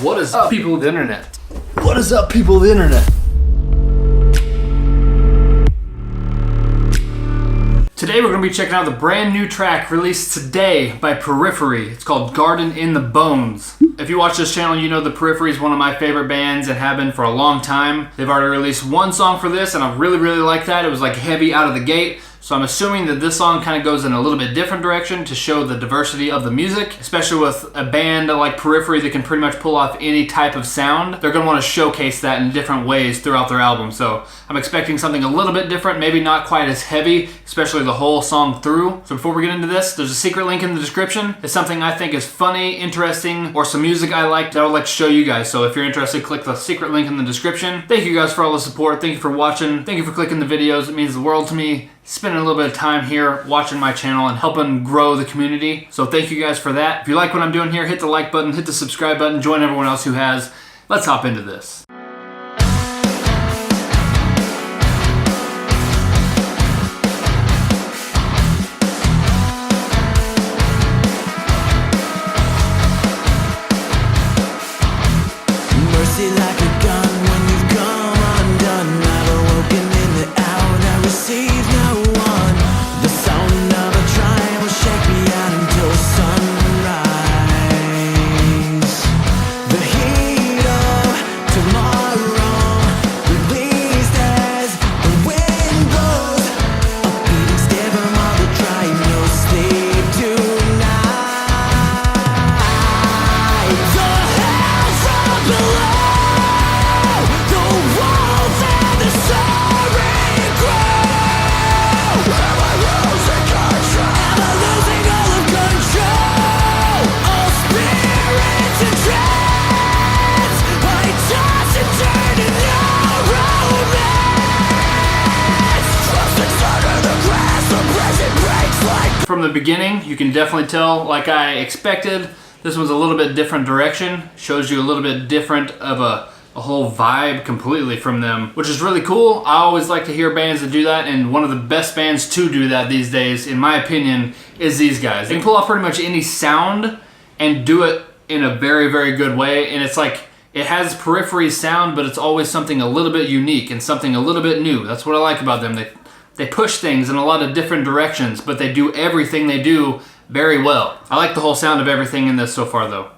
What is up, people of the internet? What is up, people of the internet? Today we're going to be checking out the brand new track released today by Periphery. It's called Garden in the Bones. If you watch this channel, you know the Periphery is one of my favorite bands and have been for a long time. They've already released one song for this and I really like that. It was like heavy out of the gate. So I'm assuming that this song kind of goes in a little bit different direction to show the diversity of the music, especially with a band like Periphery that can pretty much pull off any type of sound. They're going to want to showcase that in different ways throughout their album. So I'm expecting something a little bit different, maybe not quite as heavy, especially the whole song through. So before we get into this, there's a secret link in the description. It's something I think is funny, interesting, or some music I like that I would like to show you guys. So if you're interested, click the secret link in the description. Thank you guys for all the support. Thank you for watching. Thank you for clicking the videos. It means the world to me. Spending a little bit of time here watching my channel and helping grow the community. So thank you guys for that. If you like what I'm doing here, hit the like button, hit the subscribe button, join everyone else who has. Let's hop into this. Mercy like a gun when you've come undone. I've awoken in the hour that receives no one. The sound of a trial will shake me out until sunrise. The heat of tomorrow released as the wind blows. A beating stiff from all the trying, no sleep tonight. The hell from below. From the beginning, you can definitely tell, like I expected, this was a little bit different direction. Shows you a little bit different of a whole vibe completely from them, which is really cool. I always like to hear bands that do that, and one of the best bands to do that these days, in my opinion, is these guys. They can pull off pretty much any sound and do it in a very good way, and it's like, it has Periphery sound, but it's always something a little bit unique and something a little bit new. That's what I like about them. They push things in a lot of different directions, but they do everything they do very well. I like the whole sound of everything in this so far, though.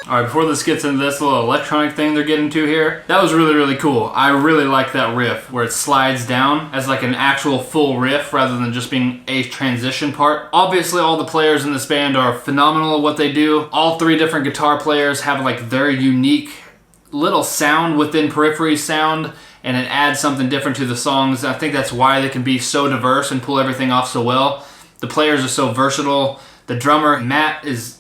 Alright, before this gets into this little electronic thing they're getting to here, that was really cool. I really like that riff where it slides down as like an actual full riff rather than just being a transition part. Obviously all the players in this band are phenomenal at what they do. All three different guitar players have like their unique little sound within Periphery's sound, and it adds something different to the songs. I think that's why they can be so diverse and pull everything off so well. The players are so versatile. The drummer, Matt, is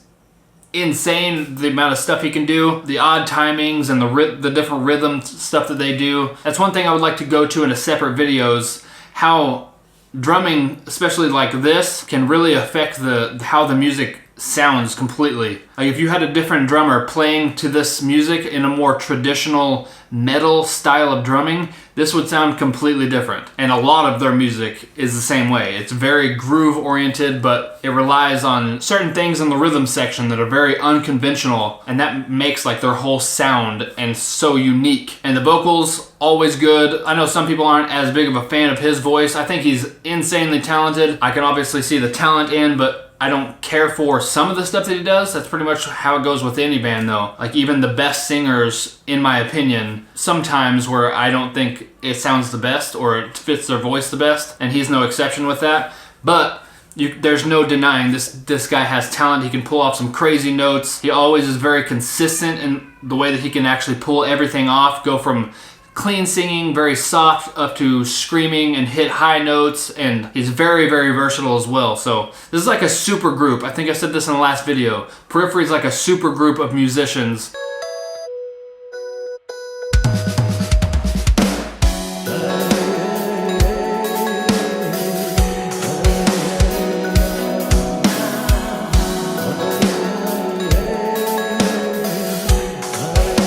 insane, the amount of stuff he can do, the odd timings and the different rhythm stuff that they do. That's one thing I would like to go to in a separate videos, how drumming, especially like this, can really affect how the music sounds completely. Like if you had a different drummer playing to this music in a more traditional metal style of drumming, this would sound completely different. And a lot of their music is the same way. It's very groove oriented, but it relies on certain things in the rhythm section that are very unconventional, and that makes like their whole sound and so unique. And the vocals, always good. I know some people aren't as big of a fan of his voice. I think he's insanely talented. I can obviously see the talent but I don't care for some of the stuff that he does. That's pretty much how it goes with any band though. Like even the best singers, in my opinion, sometimes where I don't think it sounds the best or it fits their voice the best, and he's no exception with that. But there's no denying this guy has talent. He can pull off some crazy notes. He always is very consistent in the way that he can actually pull everything off, go from clean singing, very soft, up to screaming and hit high notes, and he's very, very versatile as well. So this is like a super group. I think I said this in the last video. Periphery is like a super group of musicians.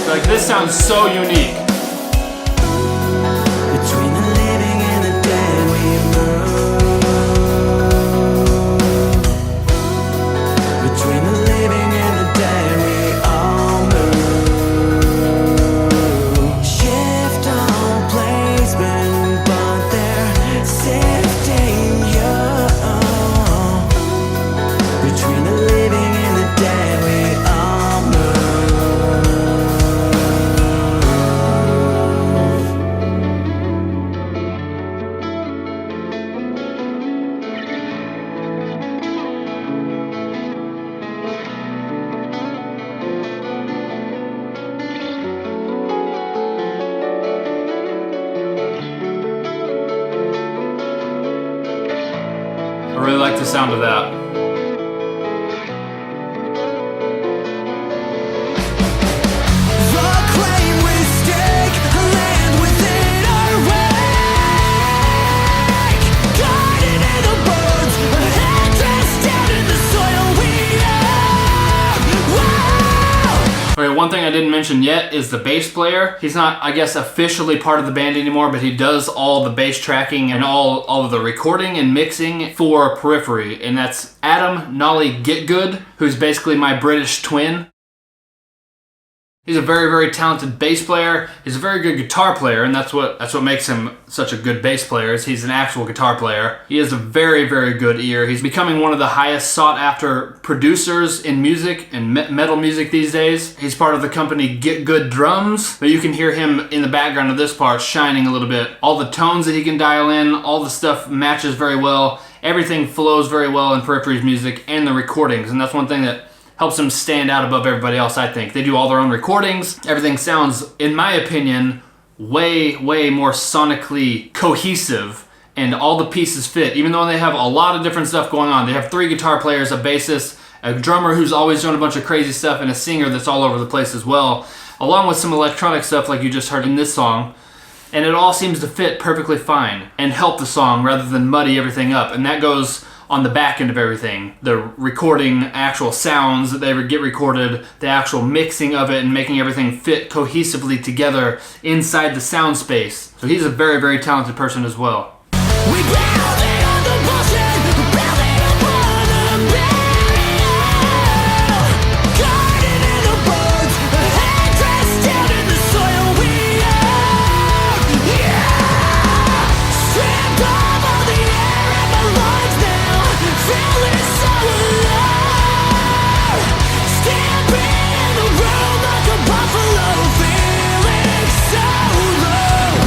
Like this sounds so unique. Between the living and the dead we move. Between the living and the dead we all move. Shift on placement, but they're sifting you. Between the living and the dead we all move. I really like the sound of that. The claim we stake, a land within our wake. Guarded in the bones, a head dressed down in the soil we own. Okay, one thing I didn't mention yet is the bass player. He's not, I guess, officially part of the band anymore, but he does all the bass tracking and all of the recording and mixing for Periphery, and that's Adam Nolly Getgood, who's basically my British twin. He's a very, very talented bass player. He's a very good guitar player, and that's what makes him such a good bass player, is he's an actual guitar player. He has a very, very good ear. He's becoming one of the highest sought after producers in music and metal music these days. He's part of the company Get Good Drums, but you can hear him in the background of this part shining a little bit. All the tones that he can dial in, all the stuff matches very well. Everything flows very well in Periphery's music and the recordings, and that's one thing that helps them stand out above everybody else, I think. They do all their own recordings. Everything sounds, in my opinion, way, way more sonically cohesive, and all the pieces fit. Even though they have a lot of different stuff going on. They have 3 guitar players, a bassist, a drummer who's always doing a bunch of crazy stuff, and a singer that's all over the place as well, along with some electronic stuff like you just heard in this song. And it all seems to fit perfectly fine and help the song rather than muddy everything up. And that goes on the back end of everything. The recording, actual sounds that they get recorded, the actual mixing of it and making everything fit cohesively together inside the sound space. So he's a very, very talented person as well. We grounded on the bullshit, building upon the burial. Guarded in the bones, a head dressed down in the soil we own. Yeah! Stripped of all the air in my lungs now, feeling so alone. Stamping in the room like a buffalo, feeling so low.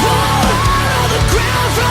Pull out of the ground from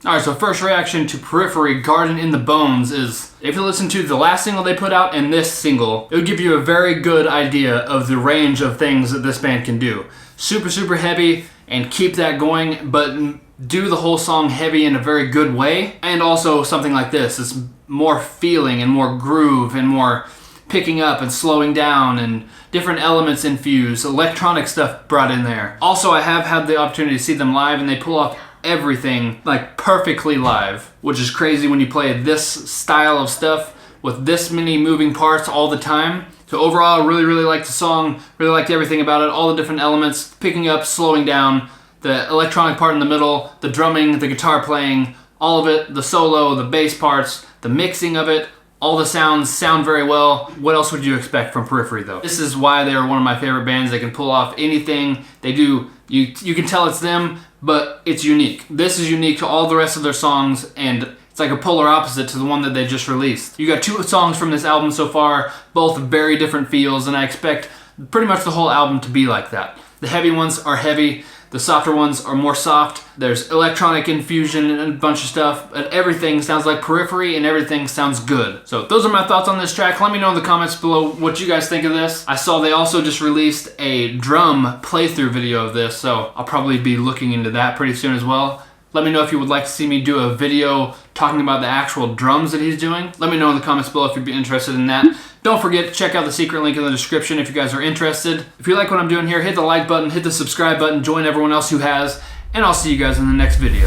Alright, so first reaction to Periphery, Garden in the Bones is, if you listen to the last single they put out and this single, it would give you a very good idea of the range of things that this band can do. Super, super heavy, and keep that going, but do the whole song heavy in a very good way. And also something like this, it's more feeling and more groove and more picking up and slowing down and different elements infused, electronic stuff brought in there. Also, I have had the opportunity to see them live and they pull off everything like perfectly live, which is crazy when you play this style of stuff with this many moving parts all the time. So overall, I really, really liked the song, really liked everything about it, all the different elements, picking up, slowing down, the electronic part in the middle, the drumming, the guitar playing, all of it, the solo, the bass parts, the mixing of it, all the sounds sound very well. What else would you expect from Periphery though? This is why they are one of my favorite bands. They can pull off anything they do. You can tell it's them, but it's unique. This is unique to all the rest of their songs, and it's like a polar opposite to the one that they just released. You got 2 songs from this album so far, both very different feels, and I expect pretty much the whole album to be like that. The heavy ones are heavy, the softer ones are more soft. There's electronic infusion and a bunch of stuff, but everything sounds like Periphery and everything sounds good. So those are my thoughts on this track. Let me know in the comments below what you guys think of this. I saw they also just released a drum playthrough video of this, so I'll probably be looking into that pretty soon as well. Let me know if you would like to see me do a video talking about the actual drums that he's doing. Let me know in the comments below if you'd be interested in that. Don't forget to check out the secret link in the description if you guys are interested. If you like what I'm doing here, hit the like button, hit the subscribe button, join everyone else who has, and I'll see you guys in the next video.